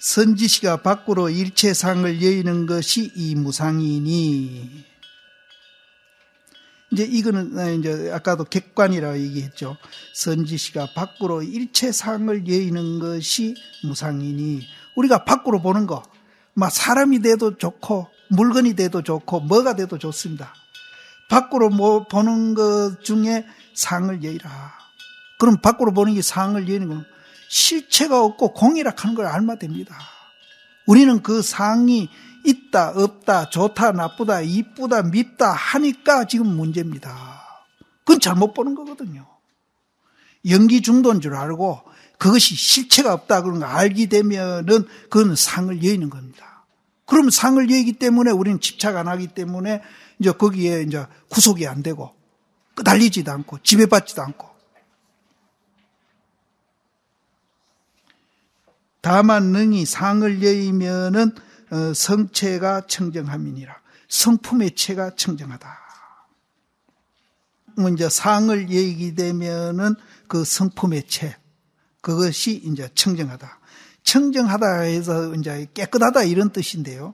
선지시가 밖으로 일체상을 여의는 것이 이 무상이니. 이제 이거는 이제 아까도 객관이라고 얘기했죠. 선지시가 밖으로 일체상을 여의는 것이 무상이니. 우리가 밖으로 보는 거, 막 사람이 돼도 좋고 물건이 돼도 좋고 뭐가 돼도 좋습니다. 밖으로 보는 것 중에 상을 여의라. 그럼 밖으로 보는 게 상을 여의는 건 실체가 없고 공이라 하는 걸 알면 됩니다. 우리는 그 상이 있다 없다 좋다 나쁘다 이쁘다 밉다 하니까 지금 문제입니다. 그건 잘못 보는 거거든요. 연기 중도인 줄 알고 그것이 실체가 없다 그런 거 알게 되면은 그건 상을 여의는 겁니다. 그럼 상을 여의기 때문에 우리는 집착 안 하기 때문에 이제 거기에 이제 구속이 안 되고 끄달리지도 않고 지배받지도 않고. 다만 능히 상을 여의면은 성체가 청정함이니라. 성품의 체가 청정하다. 이제 상을 여의게 되면은 그 성품의 체, 그것이 이제 청정하다. 청정하다 해서 이제 깨끗하다 이런 뜻인데요.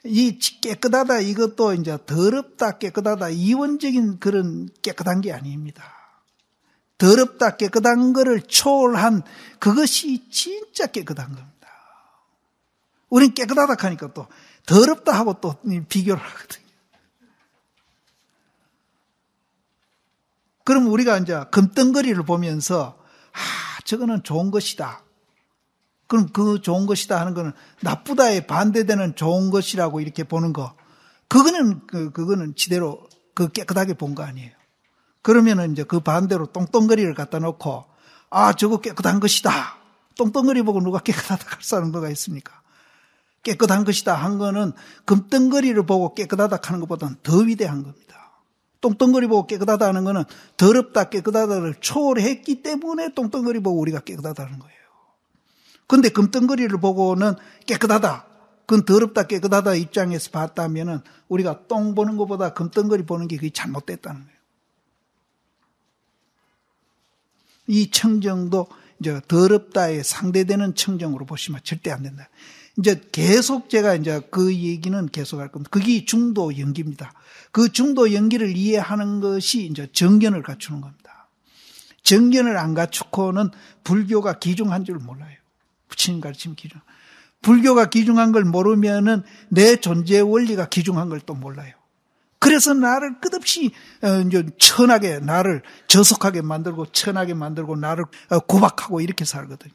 이 깨끗하다 이것도 이제 더럽다 깨끗하다 이원적인 그런 깨끗한 게 아닙니다. 더럽다 깨끗한 거를 초월한 그것이 진짜 깨끗한 겁니다. 우린 깨끗하다 하니까 또 더럽다 하고 또 비교를 하거든요. 그럼 우리가 이제 금덩거리를 보면서 저거는 좋은 것이다. 그럼 그 좋은 것이다 하는 거는 나쁘다에 반대되는 좋은 것이라고 이렇게 보는 거. 그거는 지대로 그 깨끗하게 본 거 아니에요. 그러면은 이제 그 반대로 똥덩거리를 갖다 놓고 저거 깨끗한 것이다. 똥덩거리 보고 누가 깨끗하다 할 사람 누가 있습니까? 깨끗한 것이다 한 거는 금덩거리를 보고 깨끗하다 하는 것보다는 더 위대한 겁니다. 똥덩거리 보고 깨끗하다 하는 거는 더럽다 깨끗하다를 초월했기 때문에 똥덩거리 보고 우리가 깨끗하다는 거예요. 그런데 금덩거리를 보고는 깨끗하다. 그건 더럽다 깨끗하다 입장에서 봤다면은 우리가 똥 보는 것보다 금덩거리 보는 게 그게 잘못됐다는 거예요. 이 청정도 이제 더럽다에 상대되는 청정으로 보시면 절대 안 된다. 이제 계속 제가 이제 그 얘기는 계속 할 겁니다. 그게 중도 연기입니다. 그 중도 연기를 이해하는 것이 이제 정견을 갖추는 겁니다. 정견을 안 갖추고는 불교가 기중한 줄 몰라요. 부처님 가르치면 기중. 불교가 기중한 걸 모르면은 내 존재 원리가 기중한 걸 또 몰라요. 그래서 나를 끝없이 이제 천하게 나를 저속하게 만들고 천하게 만들고 나를 구박하고 이렇게 살거든요.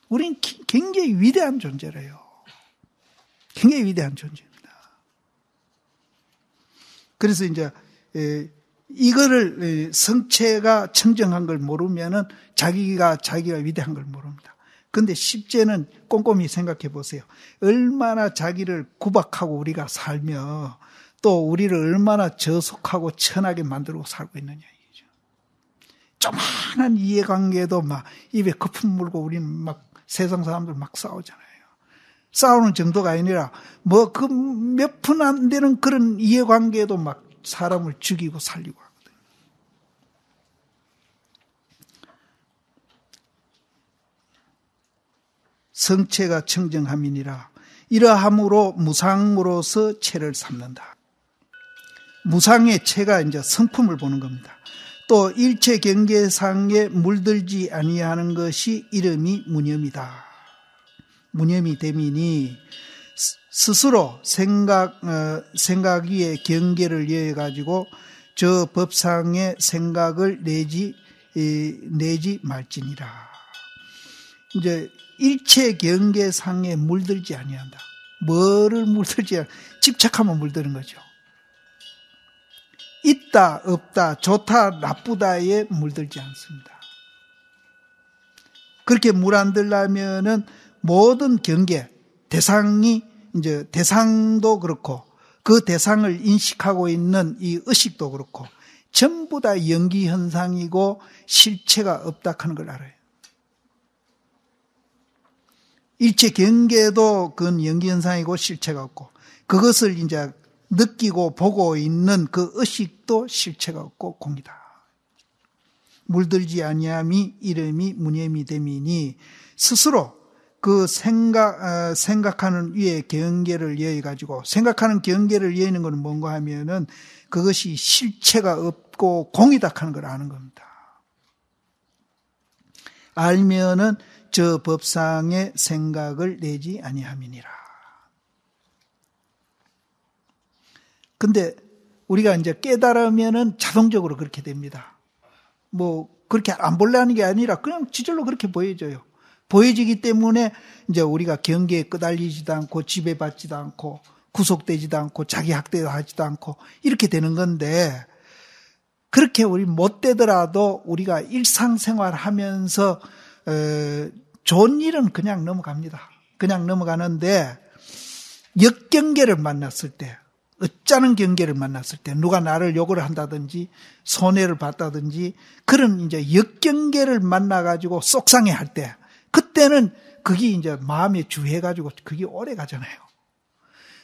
우린 굉장히 위대한 존재래요. 굉장히 위대한 존재입니다. 그래서 이제 이거를 성체가 청정한 걸 모르면은 자기가 위대한 걸 모릅니다. 그런데 십제는 꼼꼼히 생각해 보세요. 얼마나 자기를 구박하고 우리가 살며 또 우리를 얼마나 저속하고 천하게 만들고 살고 있느냐 이죠. 조그마한 이해관계도 막 입에 거품 물고 우리는 막 세상 사람들 막 싸우잖아요. 싸우는 정도가 아니라 뭐 그 몇 푼 안 되는 그런 이해관계도 막 사람을 죽이고 살리고 하거든요. 성체가 청정함이니라. 이러함으로 무상으로서 체를 삼는다. 무상의 체가 이제 성품을 보는 겁니다. 또 일체 경계상에 물들지 아니하는 것이 이름이 무념이다. 무념이 됨이니 스스로 생각 위에 경계를 이해 가지고 저 법상의 생각을 내지 말지니라. 이제 일체 경계상에 물들지 아니한다. 뭐를 물들지 집착하면 물드는 거죠. 있다 없다 좋다 나쁘다에 물들지 않습니다. 그렇게 물 안 들려면은 모든 경계 대상이 이제 대상도 그렇고 그 대상을 인식하고 있는 이 의식도 그렇고 전부 다 연기 현상이고 실체가 없다 하는 걸 알아요. 일체 경계도 그건 연기 현상이고 실체가 없고 그것을 이제 느끼고 보고 있는 그 의식도 실체가 없고 공이다. 물들지 아니함이 이름이 무념이 됨이니 스스로 그 생각하는 위에 경계를 여해가지고, 생각하는 경계를 여는 것은 뭔가 하면은 그것이 실체가 없고 공이다 하는 걸 아는 겁니다. 알면은 저 법상의 생각을 내지 아니함이니라. 근데 우리가 이제 깨달으면은 자동적으로 그렇게 됩니다. 뭐 그렇게 안 보려는 게 아니라 그냥 지절로 그렇게 보여져요. 보여지기 때문에 이제 우리가 경계에 끄달리지도 않고 지배받지도 않고 구속되지도 않고 자기 학대하지도 않고 이렇게 되는 건데, 그렇게 우리 못 되더라도 우리가 일상생활 하면서 좋은 일은 그냥 넘어갑니다. 그냥 넘어가는데 역경계를 만났을 때, 어쩌는 경계를 만났을 때, 누가 나를 욕을 한다든지 손해를 봤다든지 그런 이제 역경계를 만나가지고 속상해 할 때, 그때는 그게 이제 마음에 주해가지고 그게 오래 가잖아요.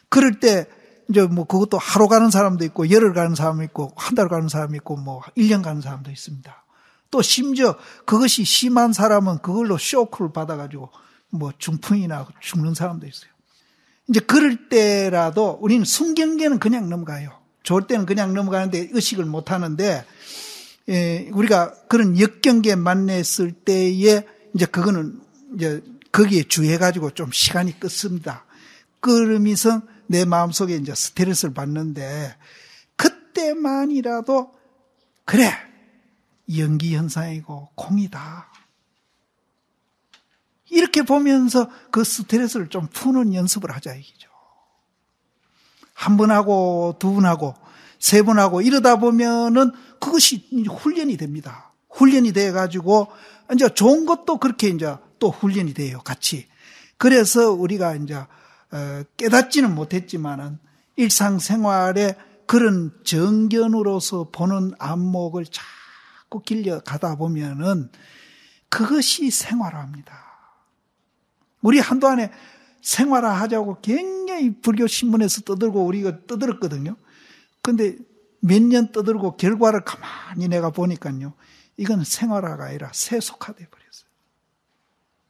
그럴 때 이제 뭐 그것도 하루 가는 사람도 있고 열흘 가는 사람도 있고 한 달 가는 사람도 있고 뭐 1년 가는 사람도 있습니다. 또 심지어 그것이 심한 사람은 그걸로 쇼크를 받아가지고 뭐 중풍이나 죽는 사람도 있어요. 이제 그럴 때라도 우리는 순경계는 그냥 넘어가요. 좋을 때는 그냥 넘어가는데 의식을 못 하는데, 우리가 그런 역경계에 만났을 때에 이제 그거는 이제 거기에 주해가지고 좀 시간이 끄습니다. 그러면서 내 마음속에 이제 스트레스를 받는데, 그때만이라도 그래, 연기현상이고 공이다, 이렇게 보면서 그 스트레스를 좀 푸는 연습을 하자 이기죠. 한 번 하고 두 번 하고 세 번 하고 이러다 보면은 그것이 훈련이 됩니다. 훈련이 돼가지고 이제 좋은 것도 그렇게 이제 또 훈련이 돼요, 같이. 그래서 우리가 이제 깨닫지는 못했지만은 일상생활에 그런 정견으로서 보는 안목을 자꾸 길려가다 보면은 그것이 생활화입니다. 우리 한동안에 생활화하자고 굉장히 불교 신문에서 떠들고 우리가 떠들었거든요. 근데 몇 년 떠들고 결과를 가만히 내가 보니까요, 이건 생활화가 아니라 세속화돼 버렸어요.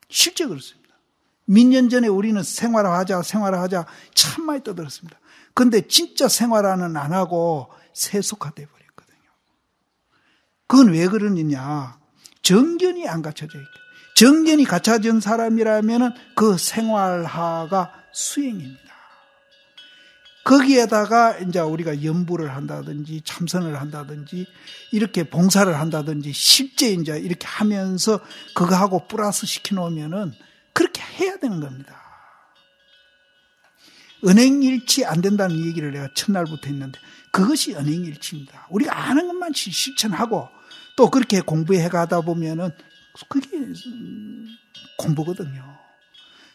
실제 그렇습니다. 몇 년 전에 우리는 생활화하자 참 많이 떠들었습니다. 근데 진짜 생활화는 안 하고 세속화돼 버렸거든요. 그건 왜 그러느냐? 정견이 안 갖춰져 있게. 정견이 갖춰진 사람이라면 그 생활화가 수행입니다. 거기에다가 이제 우리가 연부를 한다든지 참선을 한다든지 이렇게 봉사를 한다든지 실제 이제 이렇게 하면서 그거하고 플러스 시켜놓으면은 그렇게 해야 되는 겁니다. 은행일치 안 된다는 얘기를 내가 첫날부터 했는데 그것이 은행일치입니다. 우리가 아는 것만 실천하고 또 그렇게 공부해 가다 보면은 그게 공부거든요.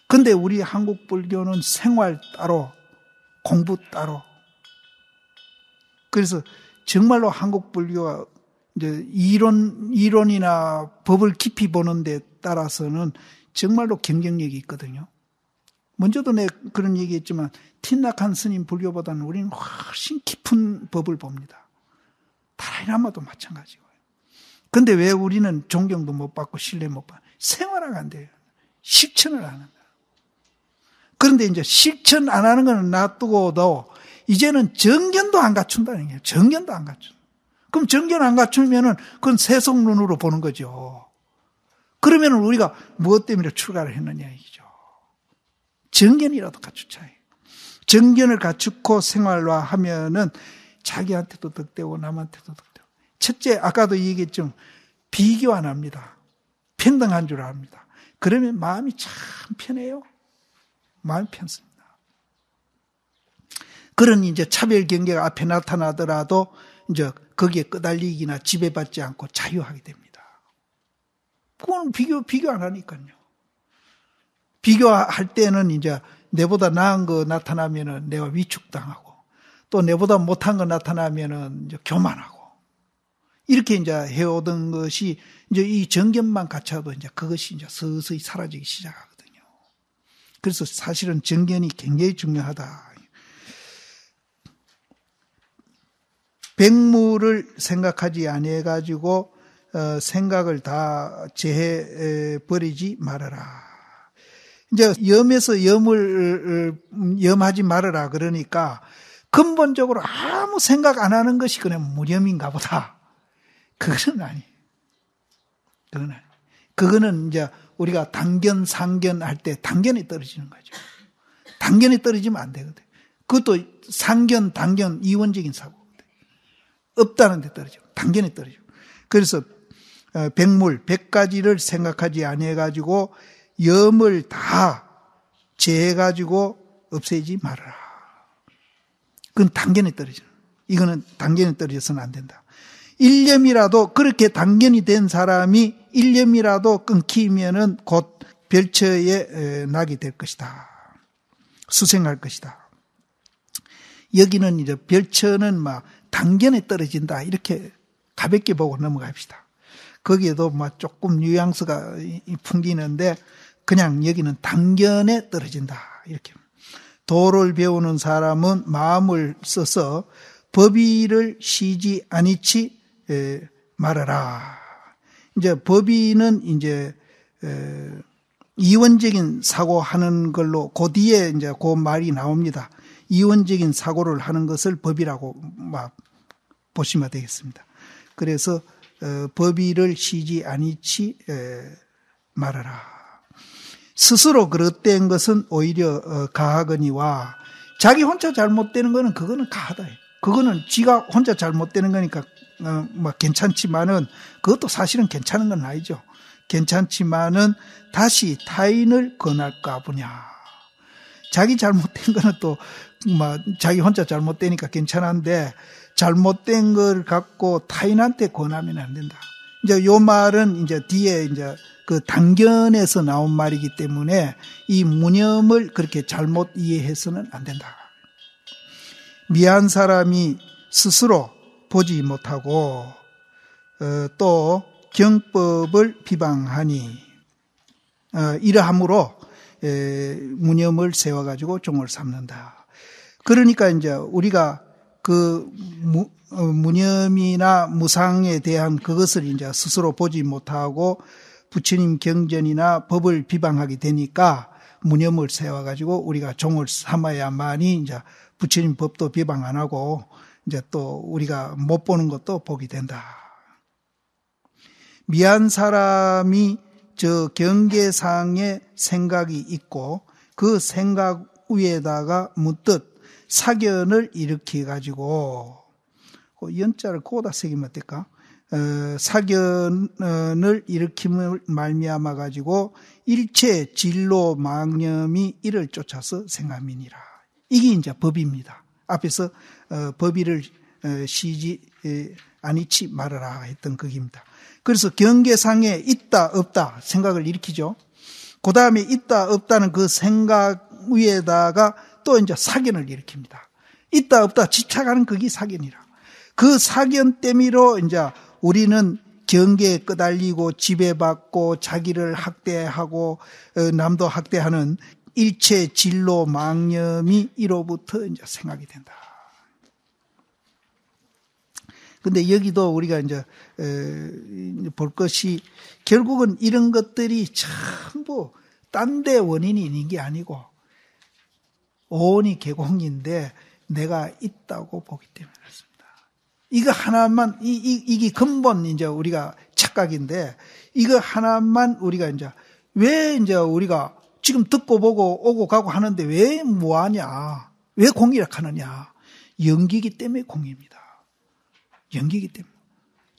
근데 우리 한국 불교는 생활 따로 공부 따로. 그래서 정말로 한국 불교가 이제 이론이나 법을 깊이 보는 데 따라서는 정말로 경쟁력이 있거든요. 먼저도 내가 그런 얘기했지만 틴낙한 스님 불교보다는 우리는 훨씬 깊은 법을 봅니다. 다라이라마도 마찬가지고요. 근데 왜 우리는 존경도 못 받고 신뢰 못 받고 생활화가 안 돼요. 실천을 안 한다. 그런데 이제 실천 안 하는 건 놔두고도 이제는 정견도 안 갖춘다는 거예요. 정견도 안 갖춘다. 그럼 정견 안 갖추면은 그건 세속 눈으로 보는 거죠. 그러면 우리가 무엇 때문에 출가를 했느냐 이죠. 정견이라도 갖추자. 정견을 갖추고 생활화하면은 자기한테도 득되고 남한테도 득되고. 첫째, 아까도 얘기했죠. 비교 안 합니다. 평등한 줄 압니다. 그러면 마음이 참 편해요. 마음이 편습니다. 그런 이제 차별 경계가 앞에 나타나더라도 이제 거기에 끄달리기나 지배받지 않고 자유하게 됩니다. 그건 비교 안 하니까요. 비교할 때는 이제 내보다 나은 거 나타나면은 내가 위축당하고 또 내보다 못한 거 나타나면은 이제 교만하고 이렇게 이제 해오던 것이 이제 이 정견만 갖춰도 이제 그것이 이제 서서히 사라지기 시작하거든요. 그래서 사실은 정견이 굉장히 중요하다. 백무를 생각하지 아니해가지고 생각을 다 제해 버리지 말아라. 이제 염에서 염하지 말아라 그러니까 근본적으로 아무 생각 안 하는 것이 그냥 무념인가 보다. 그거는 아니에요. 그거는 이제 우리가 단견, 상견 할 때 단견이 떨어지는 거죠. 단견이 떨어지면 안 되거든. 그것도 상견, 단견, 이원적인 사고거든. 없다는 데 떨어지고, 단견이 떨어지고. 그래서 백물, 100가지를 생각하지 아니해가지고 염을 다 제해가지고 없애지 말아라. 그건 단견이 떨어지는. 이거는 단견이 떨어져서는 안 된다. 일념이라도 그렇게 단견이 된 사람이 일념이라도 끊기면은 곧 별처에 낙이 될 것이다. 수생할 것이다. 여기는 이제 별처는 막 단견에 떨어진다. 이렇게 가볍게 보고 넘어갑시다. 거기에도 막 조금 뉘앙스가 풍기는데 그냥 여기는 단견에 떨어진다. 이렇게. 도를 배우는 사람은 마음을 써서 법의를 쉬지 아니치 말아라. 이제 법의는 이제 이원적인 사고하는 걸로 그 뒤에 이제 그 말이 나옵니다. 이원적인 사고를 하는 것을 법이라고 막 보시면 되겠습니다. 그래서 법의를 쉬지 아니치 말아라. 스스로 그릇된 것은 오히려 가하거니와 자기 혼자 잘못되는 거는 그거는 가하다. 그거는 지가 혼자 잘못되는 거니까 뭐 괜찮지만은 그것도 사실은 괜찮은 건 아니죠. 괜찮지만은 다시 타인을 권할까 보냐. 자기 잘못된 거는 또 뭐 자기 혼자 잘못되니까 괜찮은데 잘못된 걸 갖고 타인한테 권하면 안 된다. 이제 요 말은 이제 뒤에 이제 그 단견에서 나온 말이기 때문에 이 무념을 그렇게 잘못 이해해서는 안 된다. 미한 사람이 스스로 보지 못하고 또 경법을 비방하니 이러함으로 무념을 세워가지고 종을 삼는다. 그러니까 이제 우리가 그 무념이나 무상에 대한 그것을 이제 스스로 보지 못하고 부처님 경전이나 법을 비방하게 되니까 무념을 세워가지고 우리가 종을 삼아야만이 이제 부처님 법도 비방 안 하고 이제 또 우리가 못 보는 것도 보게 된다. 미한 사람이 저 경계상의 생각이 있고 그 생각 위에다가 문득 사견을 일으켜 가지고 연자를 거기다 새기면 어떨까? 사견을 일으킴을 말미암아 가지고 일체 진로 망념이 이를 쫓아서 생함이니라. 이게 이제 법입니다. 앞에서 법의를 쉬지 아니치 말아라 했던 거기입니다. 그래서 경계상에 있다 없다 생각을 일으키죠. 그 다음에 있다 없다는 그 생각 위에다가 또 이제 사견을 일으킵니다. 있다 없다 집착하는 그게 사견이라. 그 사견 때문으로 이제 우리는 경계에 끄달리고 지배받고 자기를 학대하고 남도 학대하는 일체 진로 망념이 이로부터 이제 생각이 된다. 근데 여기도 우리가 이제 볼 것이 결국은 이런 것들이 전부 딴 데 원인이 있는 게 아니고 오온이 개공인데 내가 있다고 보기 때문에 그렇습니다. 이거 하나만 이게 근본 이제 우리가 착각인데 이거 하나만 우리가 왜 우리가 지금 듣고 보고 오고 가고 하는데 왜 뭐하냐? 왜 공이라 하느냐? 연기기 때문에 공입니다.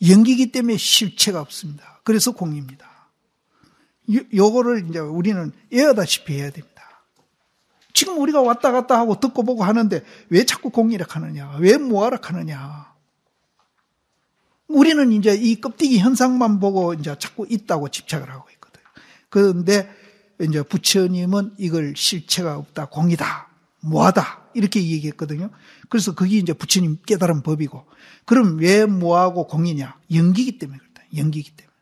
연기기 때문에 실체가 없습니다. 그래서 공입니다. 요거를 이제 우리는 애하다시피 해야 됩니다. 지금 우리가 왔다 갔다 하고 듣고 보고 하는데 왜 자꾸 공이라 하느냐? 왜 뭐하라 하느냐? 우리는 이제 이 껍데기 현상만 보고 이제 자꾸 있다고 집착을 하고 있거든요. 그런데 이제 부처님은 이걸 실체가 없다, 공이다, 뭐하다 이렇게 얘기했거든요. 그래서 그게 이제 부처님 깨달은 법이고, 그럼 왜 뭐하고 공이냐? 연기기 때문에 그렇다. 연기기 때문에.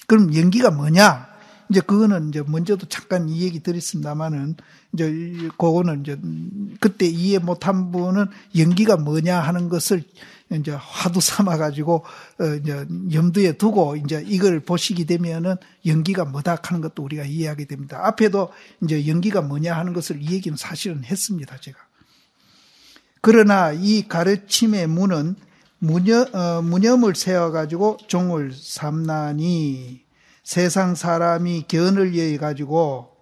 그럼 연기가 뭐냐? 이제 그거는 이제 먼저도 잠깐 이 얘기 드렸습니다만은 이제 그거는 이제 그때 이해 못한 분은 연기가 뭐냐 하는 것을 이제 화두 삼아가지고, 이제 염두에 두고 이제 이걸 보시게 되면은 연기가 뭐다 하는 것도 우리가 이해하게 됩니다. 앞에도 이제 연기가 뭐냐 하는 것을 이 얘기는 사실은 했습니다, 제가. 그러나 이 가르침의 문은 무념을 세워가지고 종을 삼나니 세상 사람이 견을 여해가지고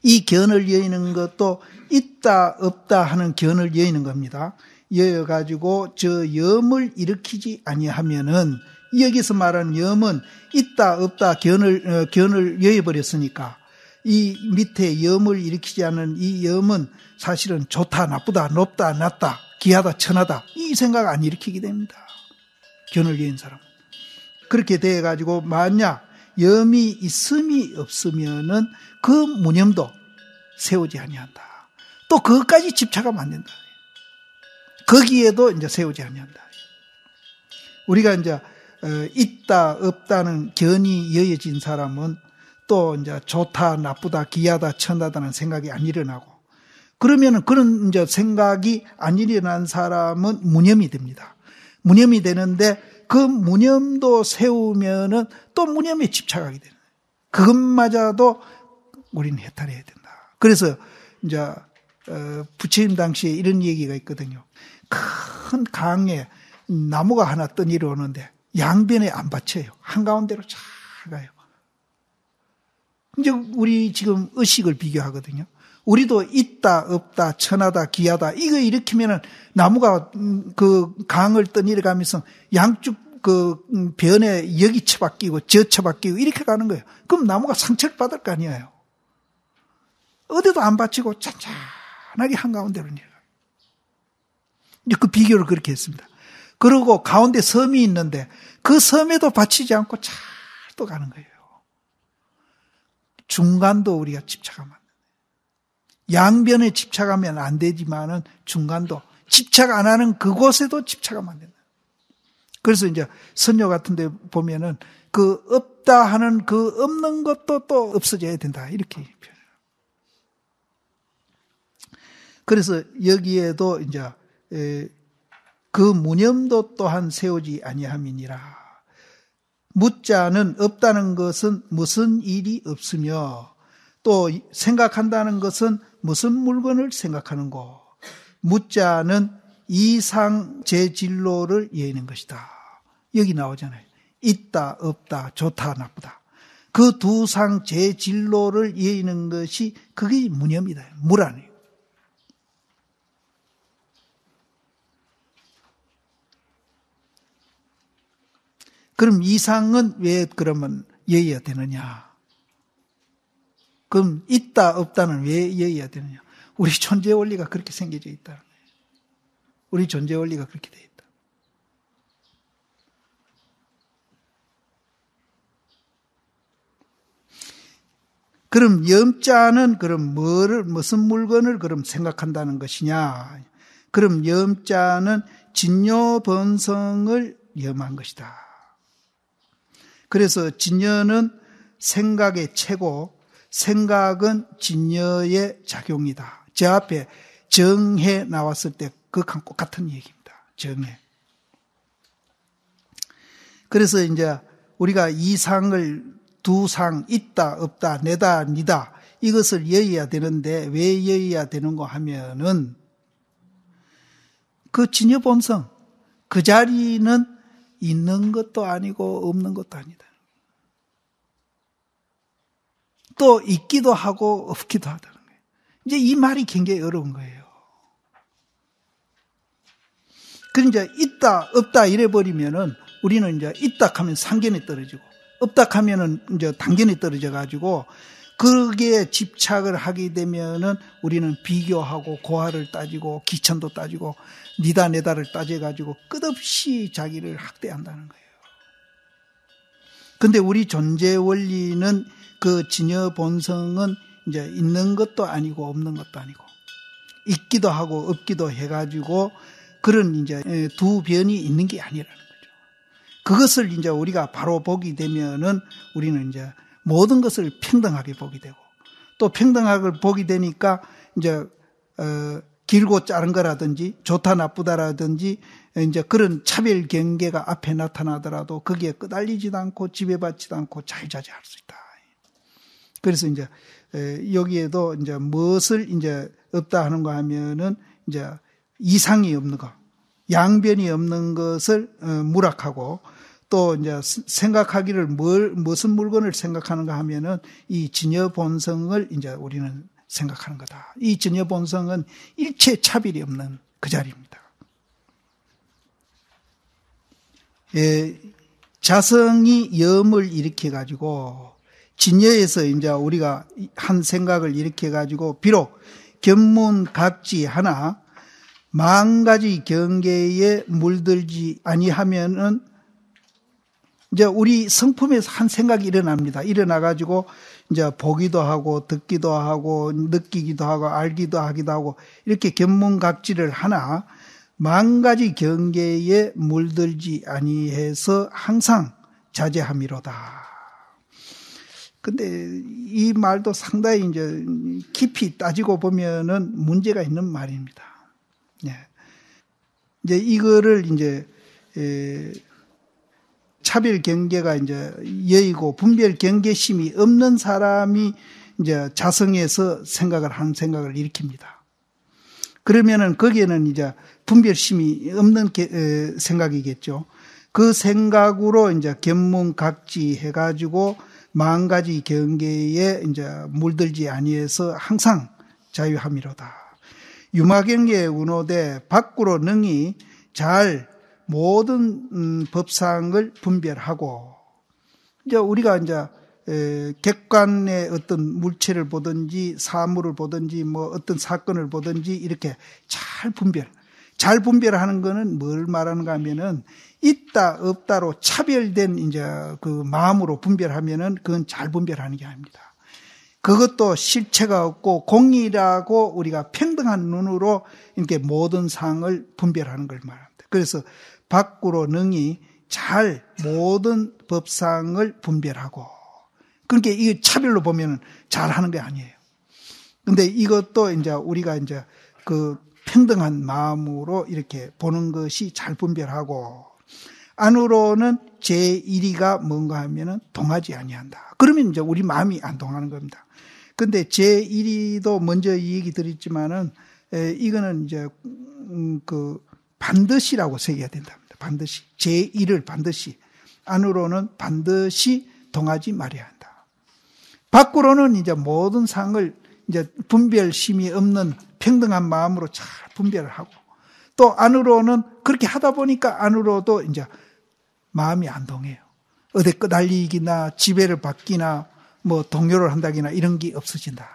이 견을 여의는 것도 있다 없다 하는 견을 여의는 겁니다. 여여가지고 저 염을 일으키지 아니하면은 여기서 말하는 염은 있다 없다 견을 여해버렸으니까 이 밑에 염을 일으키지 않는 이 염은 사실은 좋다 나쁘다 높다 낮다 기하다 천하다 이 생각 안 일으키게 됩니다. 견을 여인 사람. 그렇게 돼가지고 만약 염이 있음이 없으면은 그 무념도 세우지 아니한다. 또 그것까지 집착하면 안 된다. 거기에도 이제 세우지 아니한다. 우리가 이제 있다 없다는 견이 여여진 사람은 또 이제 좋다 나쁘다 기하다 천하다는 생각이 안 일어나고 그러면은 그런 이제 생각이 안 일어난 사람은 무념이 됩니다. 무념이 되는데 그 무념도 세우면은 또 무념에 집착하게 되는 거예요. 그것마저도 우리는 해탈해야 된다. 그래서 이제 부처님 당시에 이런 얘기가 있거든요. 큰 강에 나무가 하나 떠내려 오는데 양변에 안 받쳐요. 한가운데로 잘 가요. 이제 우리 지금 의식을 비교하거든요. 우리도 있다 없다 천하다 기하다 이거 일으키면은 나무가 그 강을 떠내려가면서 양쪽 그 변에 여기 처박히고 저 처박히고 이렇게 가는 거예요. 그럼 나무가 상처를 받을 거 아니에요. 어디도 안 받치고 잔잔하게 한가운데로 내려가요. 이제 그 비교를 그렇게 했습니다. 그리고 가운데 섬이 있는데 그 섬에도 받치지 않고 잘 또 가는 거예요. 중간도 우리가 집착하면 안 돼요. 양변에 집착하면 안 되지만은 중간도 집착 안 하는 그곳에도 집착하면 안 된다. 그래서 이제 선녀 같은 데 보면은 그 없다 하는 그 없는 것도 또 없어져야 된다. 이렇게 표현해요. 그래서 여기에도 이제 그 무념도 또한 세우지 아니함이니라. 묻자는 없다는 것은 무슨 일이 없으며 또 생각한다는 것은 무슨 물건을 생각하는고 묻자는 이상 제진로를 여의는 것이다. 여기 나오잖아요. 있다 없다 좋다 나쁘다. 그 두 상 제진로를 여의는 것이 그게 무념이다. 물 아니에요. 그럼 이상은 왜 그러면 여의야 되느냐? 그럼 있다 없다는 왜 여의야 되느냐? 우리 존재 원리가 그렇게 생겨져 있다는 거예요. 우리 존재 원리가 그렇게 되어 있다. 그럼 염자는 그럼 무슨 물건을 그럼 생각한다는 것이냐? 그럼 염자는 진요번성을 염한 것이다. 그래서 진여는 생각의 체고 생각은 진여의 작용이다. 제 앞에 정해 나왔을 때 그것과 똑같은 얘기입니다. 정해. 그래서 이제 우리가 이 상을 두 상 있다 없다 내다 니다 이것을 여의야 되는데 왜 여의야 되는가 하면은 그 진여본성 그 자리는 있는 것도 아니고 없는 것도 아니다. 또 있기도 하고 없기도 하다는 거예요. 이제 이 말이 굉장히 어려운 거예요. 그러니까 있다 없다 이래버리면은 우리는 이제 있다 하면 상견에 떨어지고 없다 하면은 이제 단견에 떨어져 가지고 거기에 집착을 하게 되면은 우리는 비교하고 고하를 따지고 기천도 따지고 니다 내다를 따져가지고 끝없이 자기를 학대한다는 거예요. 근데 우리 존재 원리는 그 진여 본성은 이제 있는 것도 아니고 없는 것도 아니고 있기도 하고 없기도 해가지고 그런 이제 두 변이 있는 게 아니라는 거죠. 그것을 이제 우리가 바로 보게 되면은 우리는 이제 모든 것을 평등하게 보게 되고 또 평등하게 보게 되니까 이제 길고 짧은 거라든지 좋다 나쁘다라든지 이제 그런 차별 경계가 앞에 나타나더라도 거기에 끄달리지도 않고 지배받지도 않고 자유자재할 수 있다. 그래서 이제 여기에도 이제 무엇을 이제 없다 하는 거 하면은 이제 이상이 없는 거, 양변이 없는 것을 무락하고 또 이제 생각하기를 무슨 물건을 생각하는가 하면은 이 진여 본성을 이제 우리는 생각하는 거다. 이 진여 본성은 일체 차별이 없는 그 자리입니다. 자성이 염을 일으켜 가지고 진여에서 이제 우리가 한 생각을 일으켜 가지고 비록 견문각지 하나 만 가지 경계에 물들지 아니하면은 이제 우리 성품에서 한 생각이 일어납니다. 일어나 가지고 이제 보기도 하고 듣기도 하고 느끼기도 하고 알기도 하기도 하고 이렇게 견문각지를 하나 만 가지 경계에 물들지 아니해서 항상 자제함이로다. 근데 이 말도 상당히 이제 깊이 따지고 보면은 문제가 있는 말입니다. 예. 이제 이거를 이제 차별 경계가 이제 여의고 분별 경계심이 없는 사람이 이제 자성에서 한 생각을 일으킵니다. 그러면은 거기에는 이제 분별심이 없는 생각이겠죠. 그 생각으로 이제 견문각지 해가지고 만 가지 경계에 이제 물들지 아니해서 항상 자유함이로다. 유마경계에 운호되 밖으로 능히 잘 모든 법상을 분별하고 이제 우리가 이제 객관의 어떤 물체를 보든지 사물을 보든지 뭐 어떤 사건을 보든지 이렇게 잘 분별하는 거는 뭘 말하는가 하면은 있다 없다로 차별된 이제 그 마음으로 분별하면은 그건 잘 분별하는 게 아닙니다. 그것도 실체가 없고 공의라고 우리가 평등한 눈으로 이렇게 모든 상을 분별하는 걸 말합니다. 그래서 밖으로 능히 잘 모든 법상을 분별하고 그러니까 이 차별로 보면은 잘 하는 게 아니에요. 근데 이것도 이제 우리가 이제 그 평등한 마음으로 이렇게 보는 것이 잘 분별하고 안으로는 제1위가 뭔가 하면은 동하지 아니한다. 그러면 이제 우리 마음이 안 동하는 겁니다. 근데 제1위도 먼저 이 얘기 드렸지만은 이거는 이제 그 반드시라고 새겨야 된답니다. 반드시 제1을 반드시 안으로는 반드시 동하지 말아야 한다. 밖으로는 이제 모든 상을 이제 분별심이 없는 평등한 마음으로 잘 분별을 하고 또 안으로는 그렇게 하다 보니까 안으로도 이제 마음이 안 동해요. 어디 끄달리기나 지배를 받기나 뭐 동요를 한다기나 이런 게 없어진다.